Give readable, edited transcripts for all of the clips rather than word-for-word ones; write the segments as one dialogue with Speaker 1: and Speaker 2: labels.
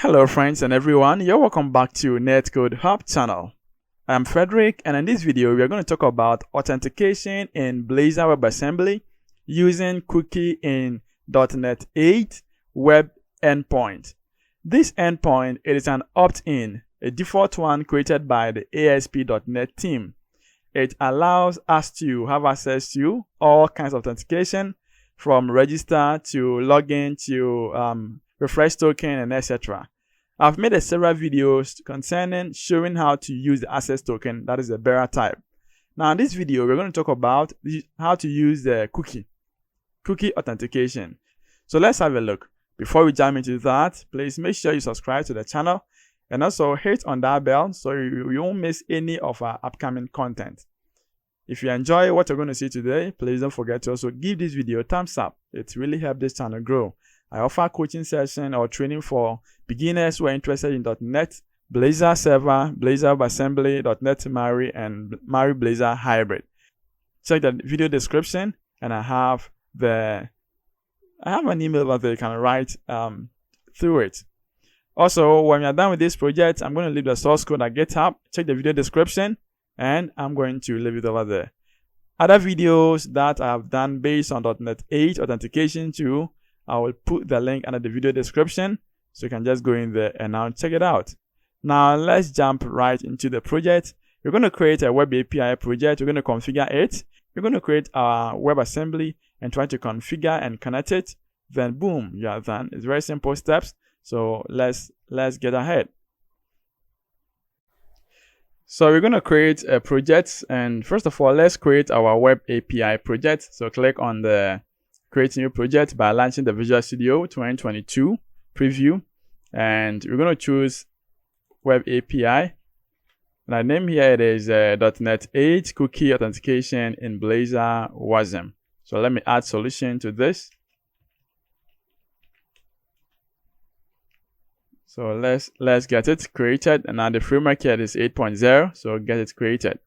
Speaker 1: Hello friends and everyone, you're welcome back to Netcode-Hub channel. I'm Frederick, and in this video we are going to talk about authentication in Blazor WebAssembly using Cookie in .NET 8 Web Endpoint. This endpoint, it is an opt-in, a default one created by the ASP.NET team. It allows us to have access to all kinds of authentication, from register to login to refresh token and etc. I've made several videos concerning showing how to use the access token, that is the bearer type. Now in this video, we're going to talk about how to use the cookie authentication. So let's have a look. Before we jump into that, please make sure you subscribe to the channel and also hit on that bell so you won't miss any of our upcoming content. If you enjoy what you're going to see today, please don't forget to also give this video a thumbs up. It really helps this channel grow. I offer coaching session or training for beginners who are interested in .NET, Blazor Server, Blazor WebAssembly, .NET MARI, and MARI Blazor Hybrid. Check the video description, and I have an email over there you can write through it. Also, when you're done with this project, I'm going to leave the source code at GitHub. Check the video description, and I'm going to leave it over there. Other videos that I've done based on .NET 8 authentication too, I will put the link under the video description, so you can just go in there and now check it out. Now let's jump right into the project. We're going to create a web API project. We're going to configure it. We're going to create our WebAssembly and try to configure and connect it. Then boom, you are done. It's very simple steps. So let's get ahead. So we're going to create a project, and first of all, let's create our web API project. So click on the create new project by launching the Visual Studio 2022 preview, and we're going to choose web API, and our name here it is .NET 8 Cookie Authentication in Blazor WASM. So let me add solution to this. So let's get it created, and now the framework here is 8.0, so get it created.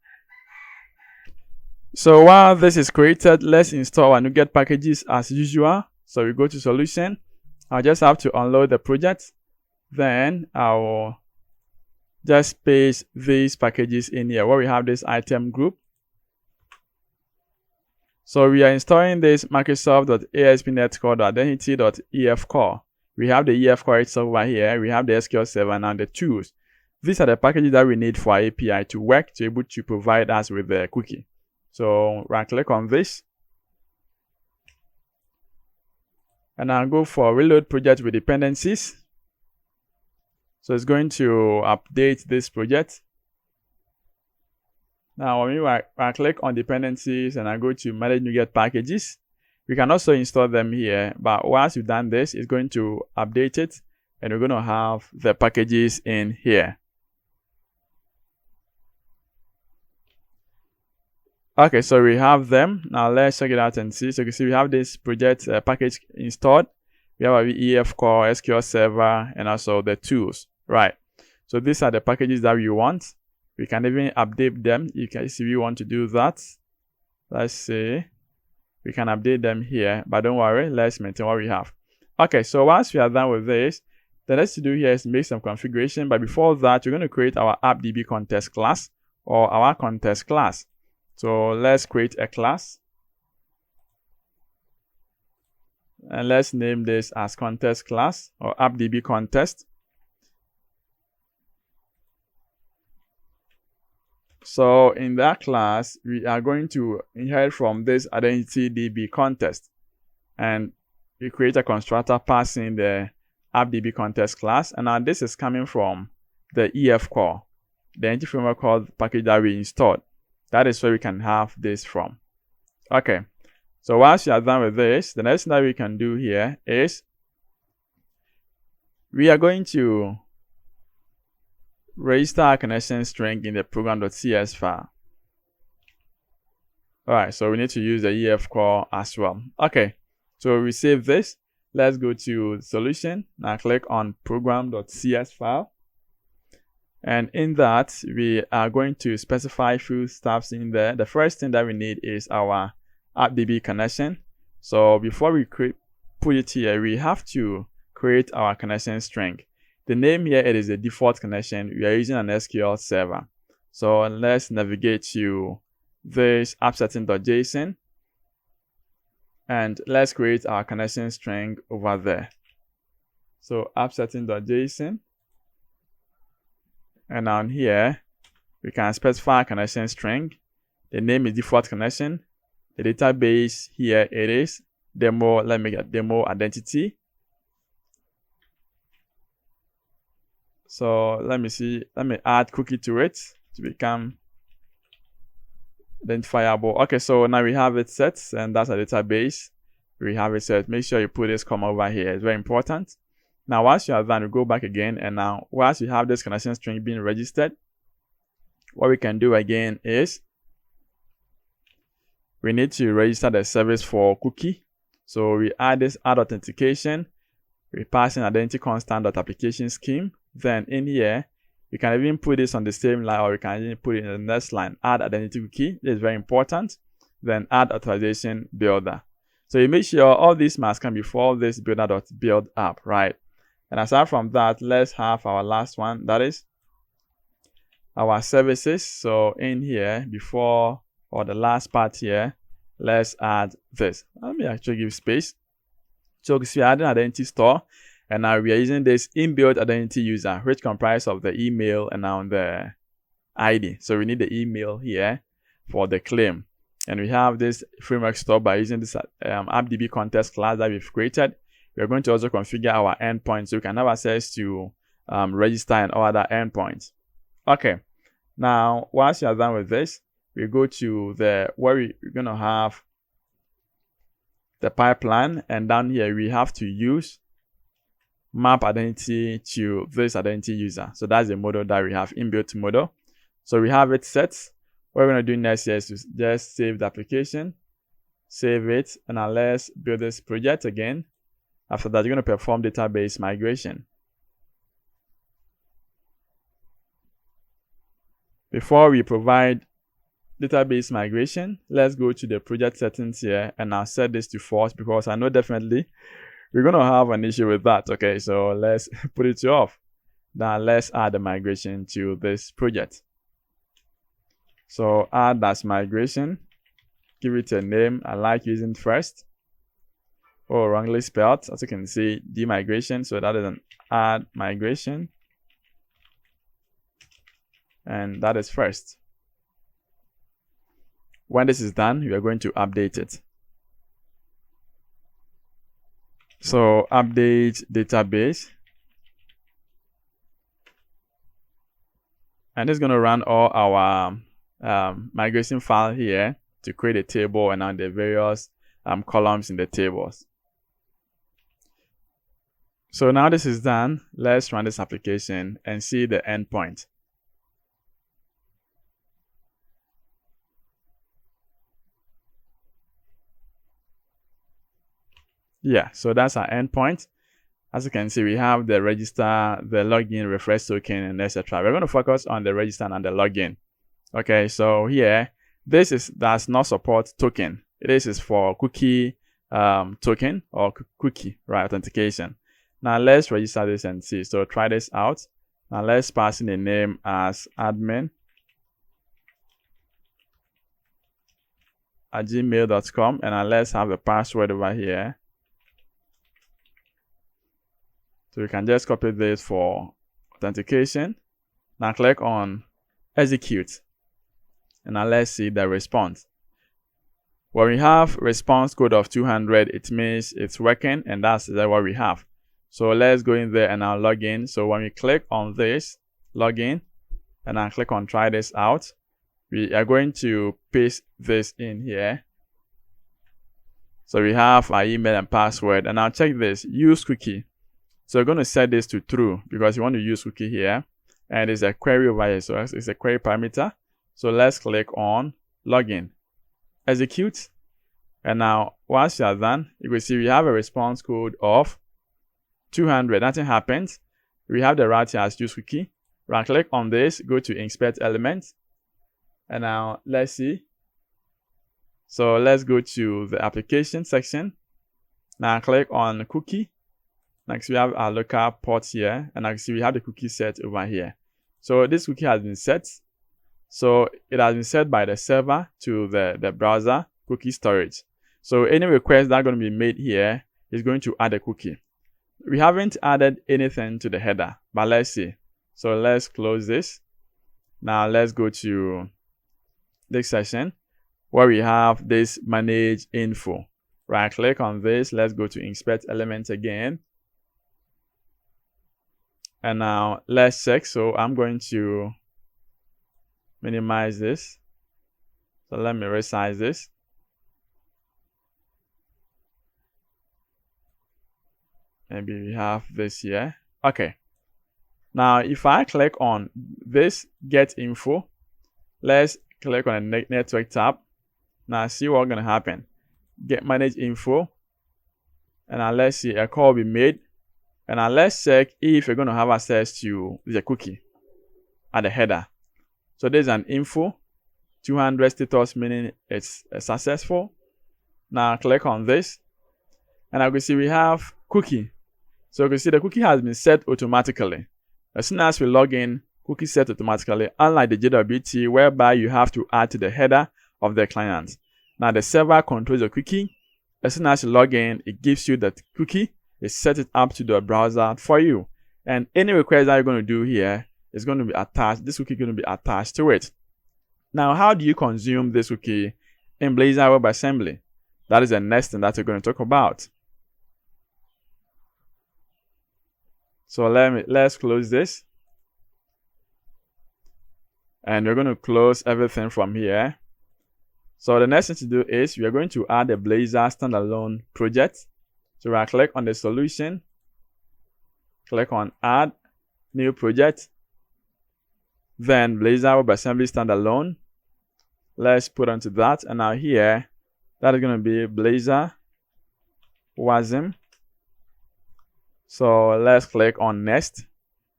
Speaker 1: So while this is created, let's install our NuGet packages as usual. So we go to solution. I'll just have to unload the project. Then I'll just paste these packages in here where we have this item group. So we are installing this Microsoft.ASP.NET Core. We have the EF core itself over here. We have the SQL Server and the tools. These are the packages that we need for our API to work, to be able to provide us with the cookie. So right click on this, and I'll go for reload project with dependencies. So it's going to update this project. Now when I click on dependencies and I go to manage NuGet packages, we can also install them here, but once you've done this, it's going to update it, and we're going to have the packages in here. Okay, so we have them. Now let's check it out and see. So you can see we have this project package installed. We have our EF core, SQL Server, and also the tools. Right. So these are the packages that we want. We can even update them. You can see we want to do that. Let's see. We can update them here, but don't worry. Let's maintain what we have. Okay, so once we are done with this, the next to do here is make some configuration. But before that, we're going to create our AppDB context class or our contest class. So let's create a class, and let's name this as contest class or AppDB contest. So in that class, we are going to inherit from this identity DB contest, and we create a constructor passing the AppDB contest class. And now this is coming from the EF core, the entity framework called package that we installed. That is where we can have this from. Okay, so once you are done with this, the next thing that we can do here is we are going to register our connection string in the program.cs file. Alright, so we need to use the EF core as well. Okay, so we save this. Let's go to solution. Now click on program.cs file. And in that, we are going to specify a few stuffs in there. The first thing that we need is our AppDB connection. So before we put it here, we have to create our connection string. The name here, it is a default connection. We are using an SQL server. So let's navigate to this app-setting.json and let's create our connection string over there. So app-setting.json, and down here we can specify a connection string. The name is default connection. The database here, it is demo. Let me get demo identity. So let me add cookie to it to become identifiable. Okay, so now we have it set, and that's a database. We have it set. Make sure you put this comma over here. It's very important. Now, once you have done, we go back again, and now once you have this connection string being registered, what we can do again is we need to register the service for cookie. So we add this add authentication. We pass in identity constant application scheme. Then in here, you can even put this on the same line, or you can even put it in the next line. Add identity cookie. This is very important. Then add authorization builder. So you make sure all these must come before this builder.build app, right? And aside from that, let's have our last one. That is our services. So in here, before or the last part here, let's add this. Let me actually give space. So we add an identity store, and now we are using this inbuilt identity user, which comprises of the email and now the ID. So we need the email here for the claim. And we have this framework store by using this AppDB context class that we've created. We are going to also configure our endpoint so we can have access to register and all other endpoints. Okay, now once you are done with this, we go to where we're going to have the pipeline, and down here we have to use map identity to this identity user. So that's the model that we have, inbuilt model. So we have it set. What we're going to do next here is to just save the application, save it, and now let's build this project again. After that, you're going to perform database migration. Before we provide database migration, let's go to the project settings here, and I'll set this to false because I know definitely we're going to have an issue with that. Okay, so let's put it to off. Now let's add the migration to this project. So add as migration, give it a name. I like using first. Oh, wrongly spelled. As you can see, demigration. So that is an add migration, and that is first. When this is done, we are going to update it. So update database, and it's going to run all our migration file here to create a table and on the various columns in the tables. So now this is done, let's run this application and see the endpoint. Yeah, so that's our endpoint. As you can see, we have the register, the login, refresh token, and etc. We're going to focus on the register and the login. Okay, so here, does not support token. This is for cookie token or cookie, right, authentication. Now let's register this and see. So try this out. Now let's pass in a name as admin at gmail.com, and now let's have a password over here. So you can just copy this for authentication. Now click on execute, and now let's see the response. When we have response code of 200, it means it's working, and that's what we have. So let's go in there and now log in. So when we click on this, log in, and I click on try this out, we are going to paste this in here. So we have our email and password, and now check this, use cookie. So we're going to set this to true because you want to use cookie here, and there's a query over here. So it's a query parameter. So let's click on login, execute, and now once you are done, you will see we have a response code of 200. Nothing happens. We have the route here as use cookie. Right click on this, go to inspect elements, and now let's see. So let's go to the application section. Now click on cookie, Next, we have our local port here, and I can see we have the cookie set over here. So this cookie has been set. So it has been set by the server to the browser cookie storage. So any request that are going to be made here is going to add a cookie. We haven't added anything to the header, but let's see. So let's close this. Now let's go to this section where we have this manage info. Right click on this. Let's go to inspect elements again. And now let's check. So I'm going to minimize this. So let me resize this. Maybe we have this here. Okay. Now, if I click on this get info, let's click on the network tab. Now, see what's going to happen. Get manage info. And now let's see, a call will be made. And now let's check if you're going to have access to the cookie at the header. So there's an info, 200 status, meaning it's successful. Now click on this. And I can see we have cookie. So you can see the cookie has been set automatically. As soon as we log in, cookie set automatically, unlike the JWT whereby you have to add to the header of the client. Now the server controls the cookie. As soon as you log in, it gives you that cookie. It sets it up to the browser for you. And any request that you're going to do here is going to be attached. This cookie is going to be attached to it. Now, how do you consume this cookie in Blazor WebAssembly? That is the next thing that we're going to talk about. So let's close this. And we're going to close everything from here. So the next thing to do is we are going to add a Blazor standalone project. So right click on the solution, click on add new project, then Blazor WebAssembly standalone. Let's put onto that, and now here that is going to be Blazor WASM. So let's click on next.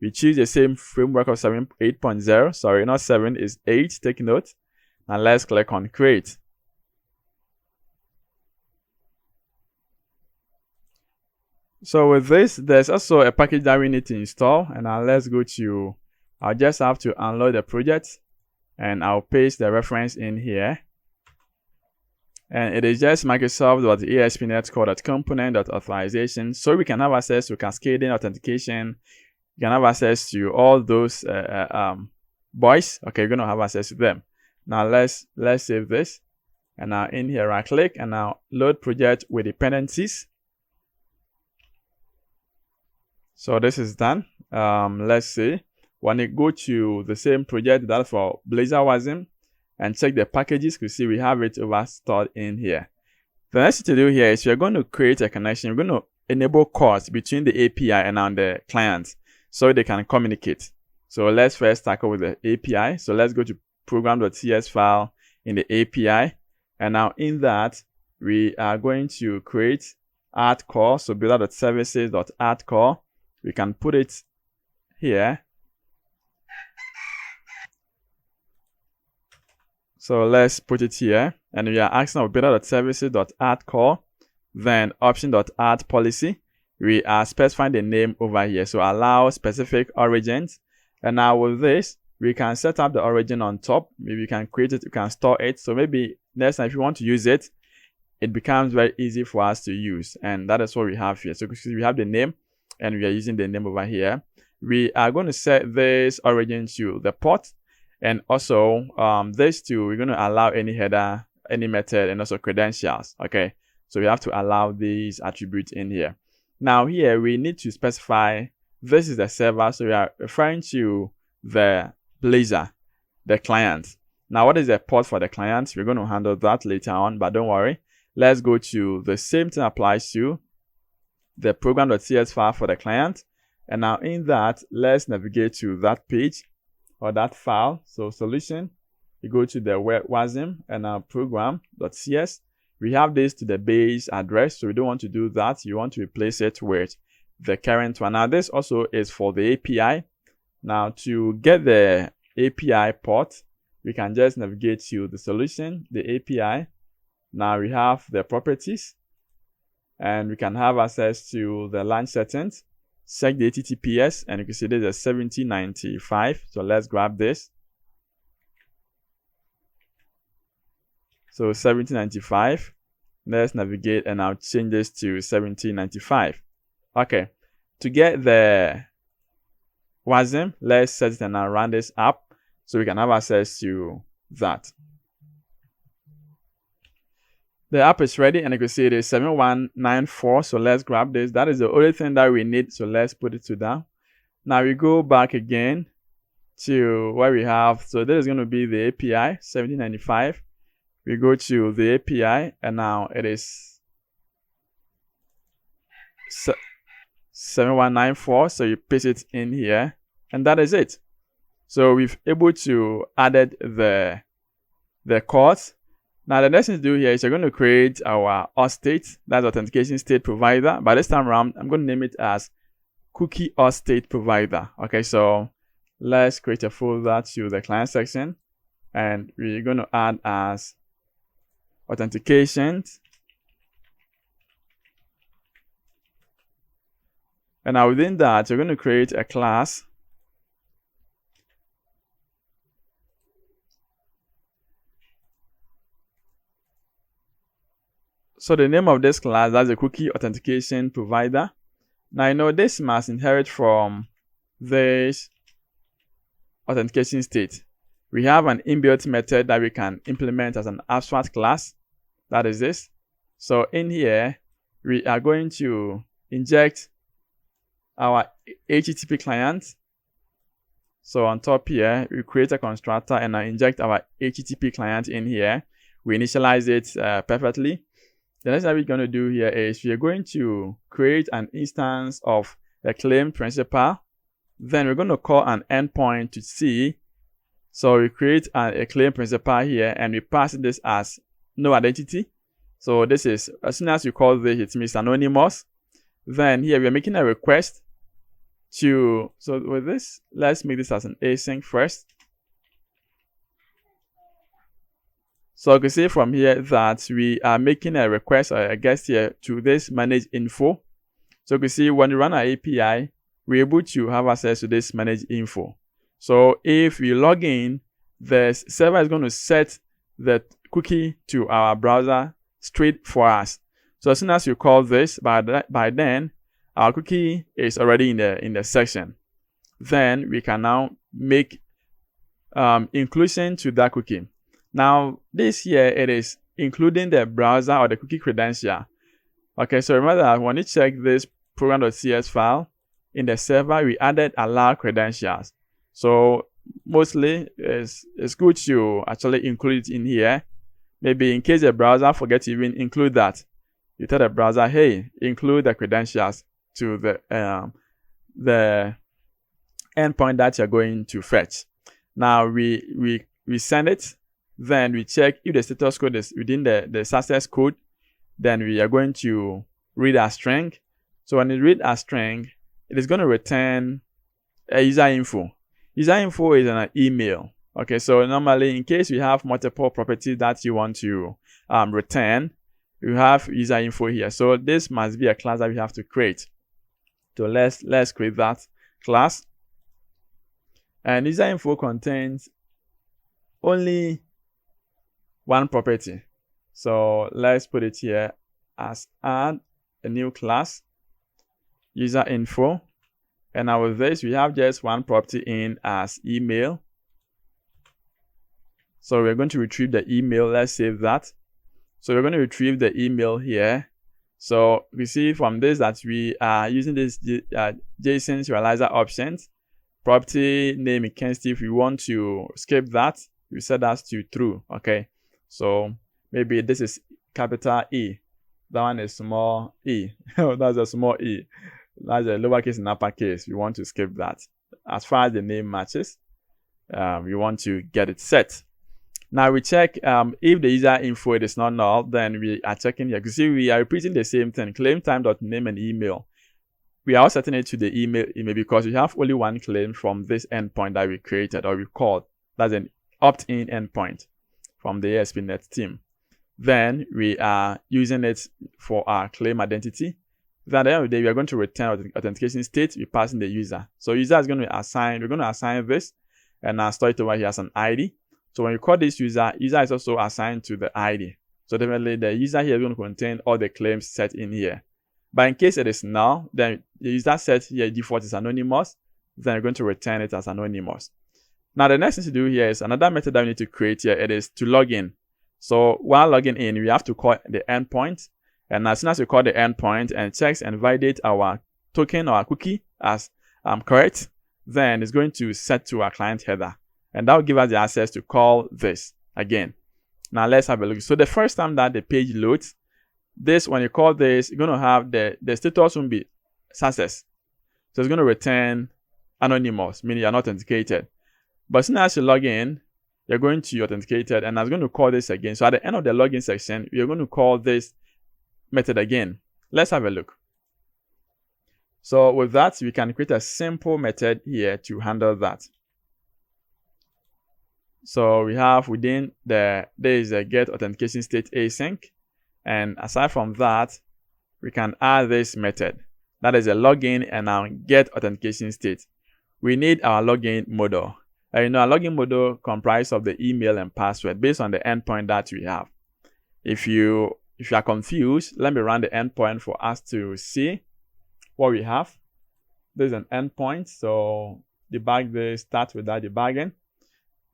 Speaker 1: We choose the same framework of 8.0. Sorry, not 7, is 8. Take note. And let's click on create. So with this, there's also a package that we need to install. And now let's go to, I'll just have to unload the project and I'll paste the reference in here. And it is just Microsoft.ASP.NET Core.Component.Authorization. So we can have access to Cascading authentication. You can have access to all those boys. Okay, you're going to have access to them. Now let's save this. And now in here, right click and now load project with dependencies. So this is done. Let's see. When you go to the same project that's for Blazor WASM and check the packages, you see we have it over stored in here. The next thing to do here is you're going to create a connection. You're going to enable calls between the API and the client so they can communicate. So let's first tackle with the API. So let's go to program.cs file in the API. And now in that, we are going to create add call. So builder.services.add call. We can put it here. So let's put it here. And we are asking of builder.services.add call. Then option.add policy. We are specifying the name over here. So allow specific origins. And now with this, we can set up the origin on top. Maybe you can create it, you can store it. So maybe next time if you want to use it, it becomes very easy for us to use. And that is what we have here. So we have the name and we are using the name over here. We are going to set this origin to the port. And also this too, we're going to allow any header, any method, and also credentials. Okay. So we have to allow these attributes in here. Now here we need to specify this is the server. So we are referring to the Blazor, the client. Now what is the port for the client? We're going to handle that later on, but don't worry. Let's go to the same thing applies to the program.cs file for the client. And now in that, let's navigate to that page or that file. So solution, you go to the WASM and now program.cs. We have this to the base address, so we don't want to do that. You want to replace it with the current one. Now this also is for the API. Now to get the API port, we can just navigate to the solution, the API. Now we have the properties. and we can have access to the launch settings. Check the HTTPS, and you can see there's a 1795. So let's grab this. So 1795. Let's navigate and I'll change this to 1795. Okay. To get the WASM, let's set it and I'll run this up so we can have access to that. The app is ready, and you can see it is 7194. So let's grab this. That is the only thing that we need. So let's put it to that. Now we go back again to where we have. So this is going to be the API 1795. We go to the API, and now it is 7194. So you paste it in here, and that is it. So we've able to added the course. Now the next thing to do here is you're going to create our auth state, that's authentication state provider. By this time around, I'm going to name it as Cookie Auth State Provider. Okay, so let's create a folder to the client section, and we're going to add as authentication. And now within that, you're going to create a class. So the name of this class, that's a Cookie Authentication Provider. Now I know this must inherit from this authentication state. We have an inbuilt method that we can implement as an abstract class. That is this. So in here, we are going to inject our HTTP client. So on top here, we create a constructor and I inject our HTTP client in here. We initialize it perfectly. The next thing we're going to do here is we are going to create an instance of a claim principal. Then we're going to call an endpoint to see. So we create a claim principal here, and we pass this as no identity. So this is, as soon as you call this, it means anonymous. Then here we are making a request to, so with this, let's make this as an async first. So you can see from here that we are making a request or a guest here to this manage info. So you can see when you run our API, we're able to have access to this manage info. So if we log in, the server is going to set the cookie to our browser straight for us. So as soon as you call this, by then our cookie is already in the section. Then we can now make inclusion to that cookie. Now, this here, it is including the browser or the cookie credential. Okay, so remember that when you check this program.cs file, in the server, we added allow credentials. So mostly, it's good to actually include it in here. Maybe in case the browser forgets to even include that, you tell the browser, hey, include the credentials to the endpoint that you're going to fetch. Now, we send it. Then we check if the status code is within the success code. Then we are going to read a string. So when you read a string, it is going to return a user info. User info is an email. Okay, so normally in case you have multiple properties that you want to return, you have user info here. So this must be a class that we have to create. So let's create that class. And user info contains only one property. So let's put it here as add a new class, user info. And now with this, we have just one property in as email. So we're going to retrieve the email. Let's save that. So we're going to retrieve the email here. So we see from this that we are using this JSON serializer options. Property name against, if we want to skip that, we set that to true. Okay. So maybe this is capital E. That one is small e. That's a small e. That's a lowercase and uppercase. We want to skip that. As far as the name matches, we want to get it set. Now we check if the user info is not null, then we are checking here. You see, we are repeating the same thing. Claim time.name and email. We are setting it to the email because we have only one claim from this endpoint that we created or we called. That's an opt-in endpoint from the ASP.NET team. Then we are using it for our claim identity. Then at the end of the day, we are going to return authentication state. We pass in the user. So user is going to assign, we're going to assign this and now store it over here as an ID. So when you call this user, user is also assigned to the ID. So definitely the user here is going to contain all the claims set in here. But in case it is null, then the user set here default is anonymous. Then you're going to return it as anonymous. Now the next thing to do here is another method that we need to create here. It is to log in. So while logging in, we have to call the endpoint. And as soon as we call the endpoint and checks and validate our token or our cookie as correct, then it's going to set to our client header. And that will give us the access to call this again. Now let's have a look. So the first time that the page loads, this, when you call this, you're going to have the status will be success. So it's going to return anonymous, meaning you're not authenticated. But as soon as you log in, you're going to be authenticated, and I'm going to call this again. So at the end of the login section, we're going to call this method again. Let's have a look. So with that, we can create a simple method here to handle that. So we have within there is a get authentication state async, and aside from that, we can add this method that is a login and our get authentication state. We need our login model. Our login model comprises of the email and password based on the endpoint that we have. If you are confused, let me run the endpoint for us to see what we have. There's an endpoint, so debug this, start with that debugging.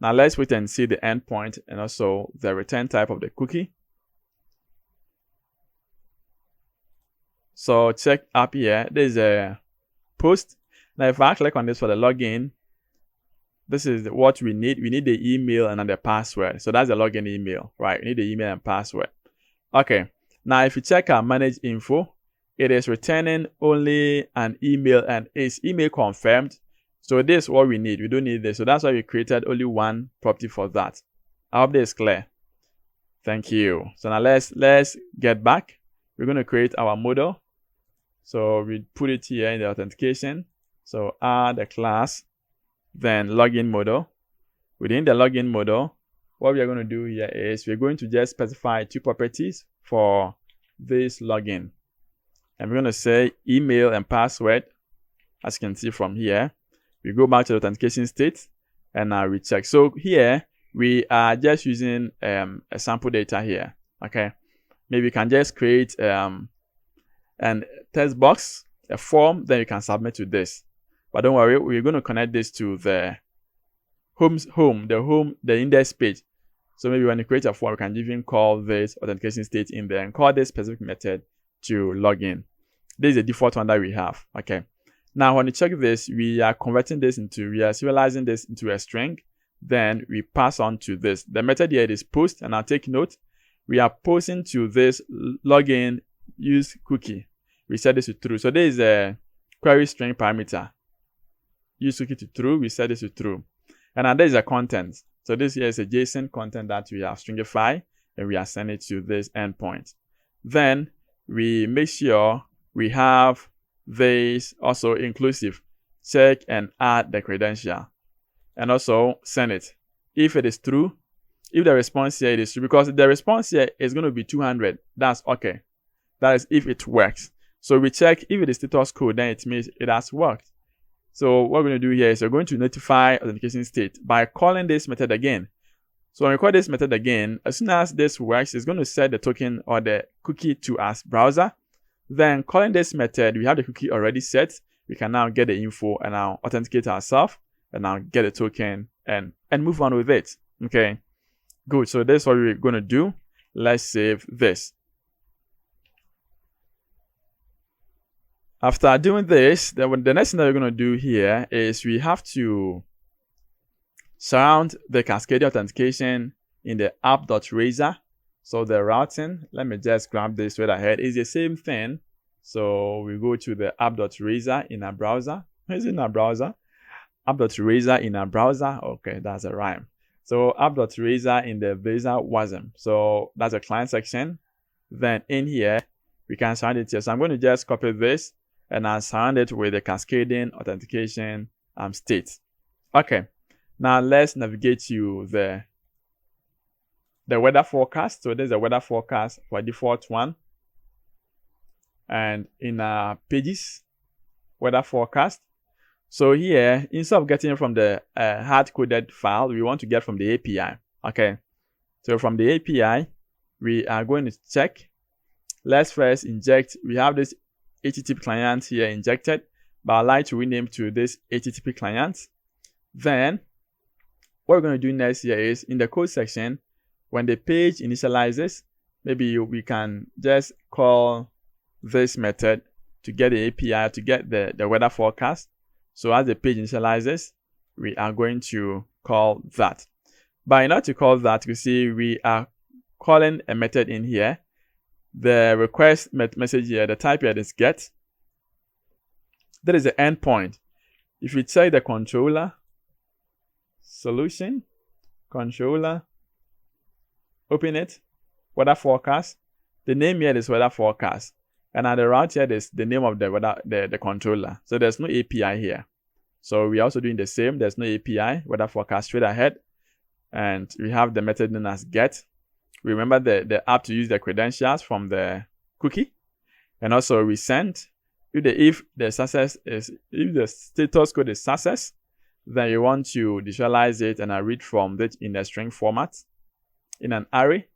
Speaker 1: Now let's wait and see the endpoint and also the return type of the cookie. So check up here, there's a post. Now if I click on this for the login, this is what we need. We need the email and then the password. So that's the login email, right? We need the email and password. Okay. Now if you check our manage info, it is returning only an email and it's email confirmed. So this is what we need. We don't need this. So that's why we created only one property for that. I hope this is clear. Thank you. So now let's get back. We're going to create our model. So we put it here in the authentication. So add a class, then login model. Within the login model, what we are going to do here is we're going to just specify two properties for this login. And we're going to say email and password. As you can see from here, we go back to the authentication state and now we check. So here we are just using a sample data here. Okay, maybe you can just create an text box, a form, then you can submit to this. But don't worry, we're going to connect this to the the index page. So maybe when you create a form, you can even call this authentication state in there and call this specific method to log in. This is the default one that we have. Okay. Now, when you check this, we are converting this into, we are serializing this into a string. Then we pass on to this. The method here is post, and I'll take note. We are posting to this login use cookie. We set this to true. So there is a query string parameter. Use cookie to true. We set this to true. And now there is a content. So this here is a JSON content that we have stringify, and we are sending it to this endpoint. Then we make sure we have this also inclusive. Check and add the credential, and also send it. If it is true, if the response here is true, because the response here is going to be 200, that's okay. That is if it works. So we check if it is status code, then it means it has worked. So what we're going to do here is we're going to notify authentication state by calling this method again. So when we call this method again, as soon as this works, it's going to set the token or the cookie to as browser. Then calling this method, we have the cookie already set. We can now get the info and now authenticate ourselves and now get a token and move on with it. Okay, good. So that's what we're going to do. Let's save this. After doing this, the next thing that we're going to do here is we have to surround the Cascading authentication in the app.razor. So the routing, let me just grab this right ahead. It's the same thing. So we go to the app.razor in our browser. Is it in our browser? App.razor in our browser. Okay, that's a rhyme. So app.razor in the Blazor WASM. So that's a client section. Then in here, we can surround it here. So I'm going to just copy this and I'll surround it with the Cascading authentication state. Okay, now let's navigate to the the weather forecast. So there's a weather forecast for default one. And in pages, weather forecast. So here, instead of getting from the hard-coded file, we want to get from the API. Okay. So from the API, we are going to check. Let's first inject. We have this HTTP client here injected, but I'd like to rename to this HTTP client. Then, what we're going to do next here is in the code section, when the page initializes, maybe we can just call this method to get the API, to get the weather forecast. So as the page initializes, we are going to call that. But in order to call that, you see we are calling a method in here. The request message here, the type here is get. That is the endpoint. If you check the controller, solution, controller, open it, weather forecast. The name here is weather forecast. And at the route here is the name of the controller. So there's no API here. So we're also doing the same. There's no API, weather forecast straight ahead. And we have the method known as get. Remember the app to use the credentials from the cookie. And also we send. If the status code is success, then you want to visualize it and I read from it in a string format in an array.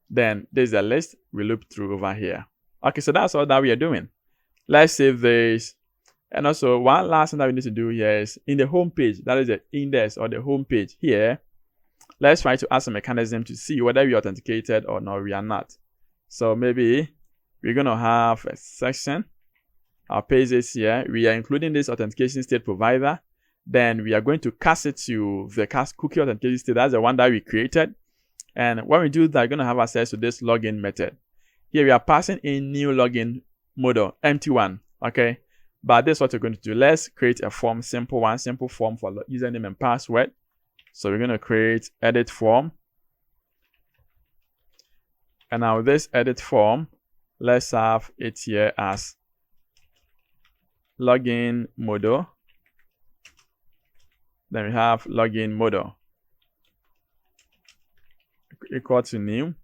Speaker 1: Then there's a list we loop through over here. Okay, so that's all that we are doing. Let's save this. And also one last thing that we need to do here is in the home page, that is the index or the home page here. Let's try to add some mechanism to see whether we authenticated or no, we are not. So maybe we're going to have a section. Our page is here. We are including this authentication state provider. Then we are going to cast it to the cookie authentication state. That's the one that we created. And when we do that, we're going to have access to this login method. Here we are passing in new login model, empty one. Okay. But this is what we're going to do. Let's create a form, simple form for username and password. So we're going to create edit form. And now this edit form, let's have it here as login model. Then we have login model equal to new.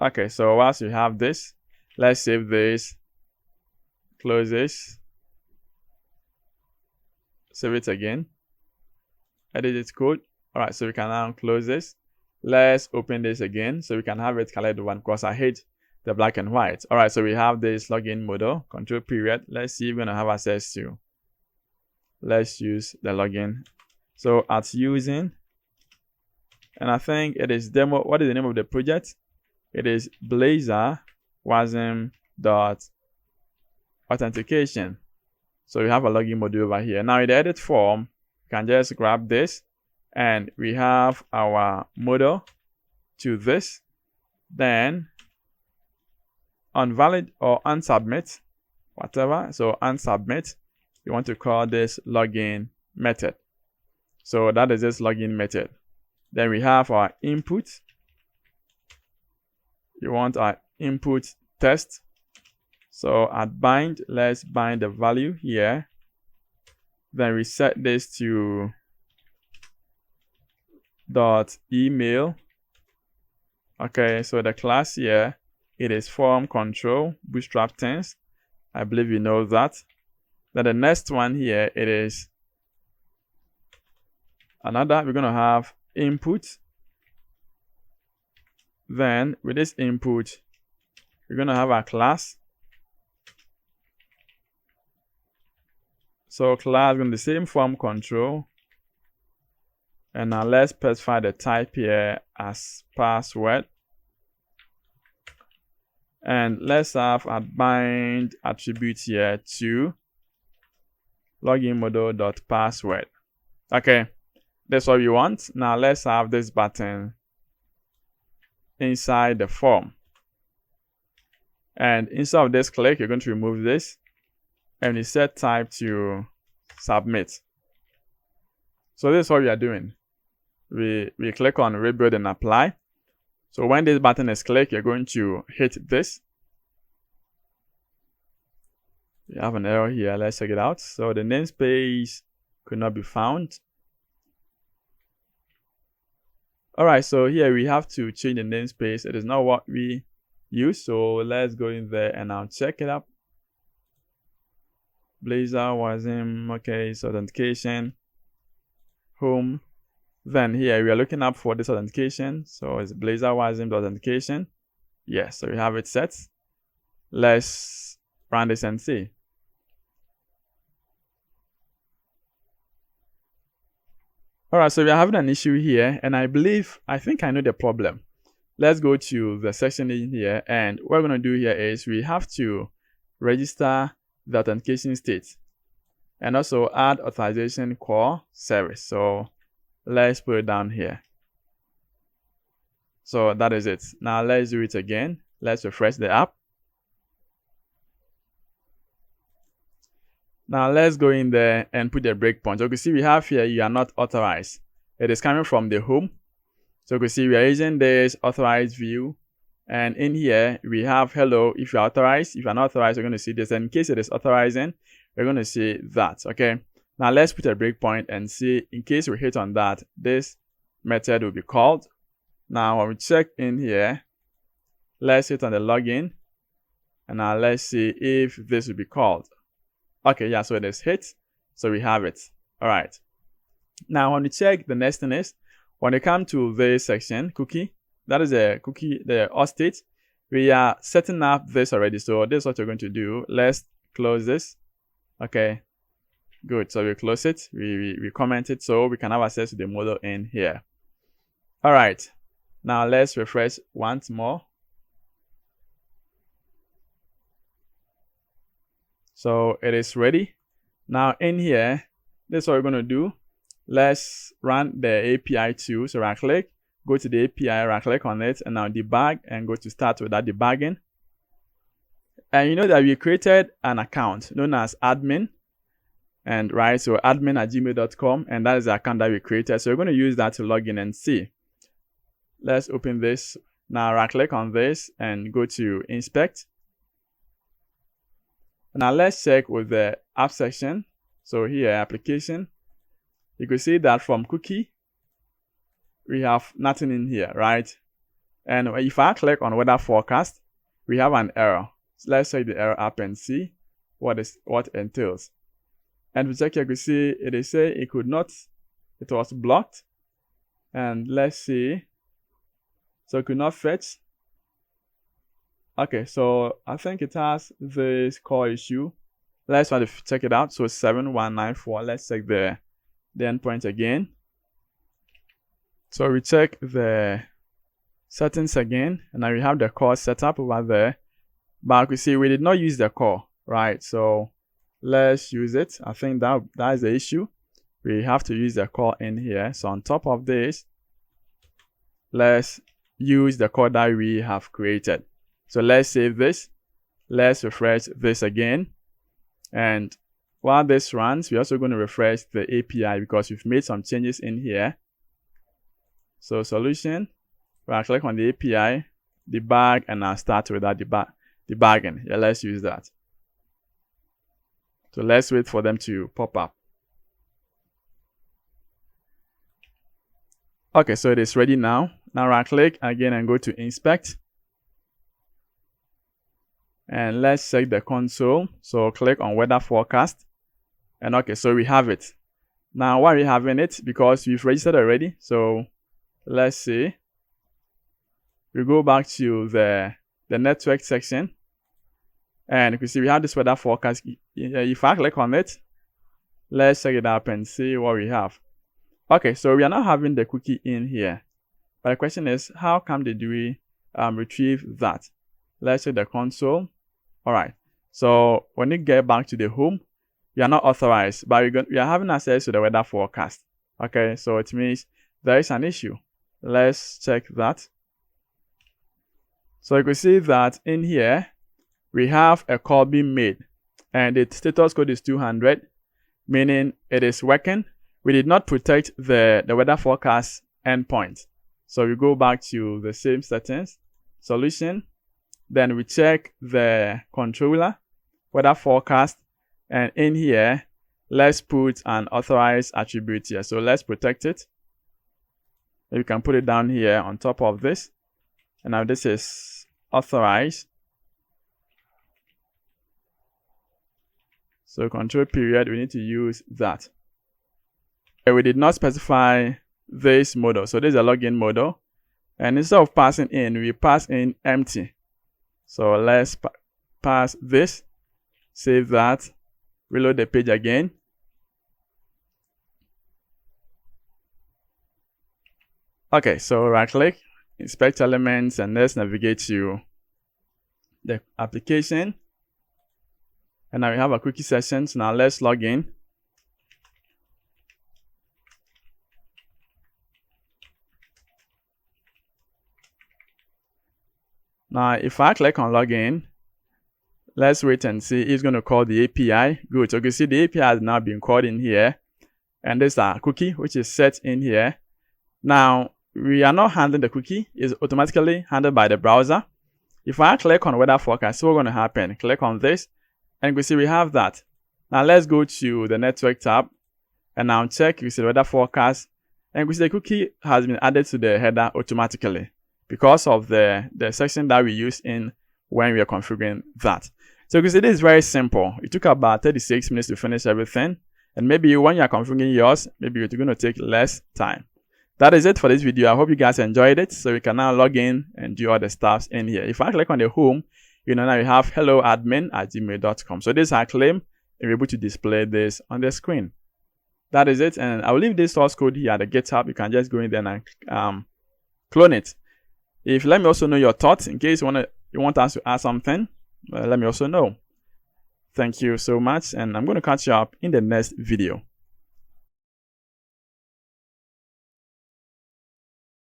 Speaker 1: Okay, so once you have this, let's save this, close this, save it again, edit its code. All right, so we can now close this. Let's open this again so we can have it colored one because I hate the black and white. All right, so we have this login model, control period. Let's see if we're going to have access to. Let's use the login. So at using, and I think it is demo. What is the name of the project? It is Blazor wasm.authentication. So we have a login module over here. Now in the edit form, you can just grab this and we have our model to this. Then unvalid or unsubmit, whatever. So unsubmit, you want to call this login method. So that is this login method. Then we have our input. You want our input test. So at bind, let's bind the value here. Then we set this to .email. Okay, so the class here, it is form control bootstrap things. I believe you know that. Then the next one here, it is another. We're going to have input. Then with this input, we're going to have a class. So class going to be the same form control. And now let's specify the type here as password. And let's have a bind attribute here to login model.password. Okay, that's what we want. Now let's have this button inside the form. And instead of this click, you're going to remove this and you set type to submit. So this is what we are doing. We click on rebuild and apply. So when this button is clicked, you're going to hit this. We have an error here. Let's check it out. So the namespace could not be found. Alright, so here we have to change the namespace. It is not what we use, so let's go in there and now check it up. Blazor wasm, okay, so authentication, home. Then here we are looking up for this authentication, so it's Blazor wasm authentication. Yes, so we have it set. Let's run this and see. Alright, so we are having an issue here, and I think I know the problem. Let's go to the section in here, and what we're going to do here is we have to register the authentication state and also add authorization core service. So let's put it down here. So that is it. Now let's do it again. Let's refresh the app. Now let's go in there and put the breakpoint. So you can see we have here, you are not authorized. It is coming from the home. So you can see we are using this AuthorizeView. And in here, we have hello, if you're authorized. If you're not authorized, we're going to see this. And in case it is authorizing, we're going to see that, okay? Now let's put a breakpoint and see, in case we hit on that, this method will be called. Now when we check in here, let's hit on the login. And now let's see if this will be called. Okay, yeah, so it is hit. So we have it. All right. Now, when we check, the next thing is, when you come to this section, cookie, that is a cookie, the auth state, we are setting up this already. So this is what you're going to do. Let's close this. Okay, good. So we close it. We comment it so we can have access to the model in here. All right. Now let's refresh once more. So it is ready. Now in here, this is what we're going to do. Let's run the API too. So right click, go to the API, right click on it, and now debug and go to start with that debugging. And you know that we created an account known as admin. And right, so admin@gmail.com, and that is the account that we created. So we're going to use that to log in and see. Let's open this. Now right click on this and go to inspect. Now let's check with the app section. So here, application. You can see that from cookie, we have nothing in here, right? And if I click on weather forecast, we have an error. So let's check the error up and see what entails. And we check here, you can see it is saying it could not, it was blocked. And let's see. So it could not fetch. Okay, so I think it has this core issue. Let's try to check it out. So 7194. Let's check the endpoint again. So we check the settings again, and now we have the core set up over there. But we see we did not use the core, right? So let's use it. I think that is the issue. We have to use the core in here. So on top of this, let's use the core that we have created. So let's save this. Let's refresh this again. And while this runs, we're also going to refresh the API because we've made some changes in here. So solution, we'll click on the API, debug, and I'll start with that debugging. Yeah, let's use that. So let's wait for them to pop up. Okay, so it is ready now. Now right click again and go to inspect. And let's check the console. So click on weather forecast. And okay, so we have it. Now why are we having it? Because we've registered already. So let's see. We go back to the network section. And you can see we have this weather forecast. If I click on it, let's check it up and see what we have. Okay, so we are not having the cookie in here. But the question is, how come did we retrieve that? Let's check the console. All right. So when you get back to the home, you are not authorized, but we are having access to the weather forecast. Okay, so it means there is an issue. Let's check that. So you can see that in here, we have a call being made, and the status code is 200, meaning it is working. We did not protect the weather forecast endpoint. So we go back to the same settings, solution. Then we check the controller, weather forecast, and in here, let's put an authorized attribute here. So let's protect it. You can put it down here on top of this. And now this is authorize. So control period, we need to use that. We did not specify this modal. So this is a login modal. And instead of passing in, we pass in empty. So let's pass this, save that, reload the page again. Okay, so right click, inspect elements, and let's navigate to the application. And now we have a cookie session. So now let's log in. Now, if I click on login, let's wait and see. It's going to call the API. Good. So you can see the API has now been called in here. And there's a cookie, which is set in here. Now, we are not handling the cookie. It's automatically handled by the browser. If I click on weather forecast, what's going to happen? Click on this, and you can see we have that. Now, let's go to the network tab. And now check, you see the weather forecast. And you can see the cookie has been added to the header automatically, because of the section that we use in when we are configuring that. So you can see this is very simple. It took about 36 minutes to finish everything. And maybe when you are configuring yours, maybe it's going to take less time. That is it for this video. I hope you guys enjoyed it. So we can now log in and do all the stuff in here. If I click on the home, now you have helloadmin@gmail.com. So this is our claim, and we're able to display this on the screen. That is it. And I'll leave this source code here at the GitHub. You can just go in there and clone it. If let me also know your thoughts in case you want us to add something, let me also know. Thank you so much, and I'm going to catch you up in the next video.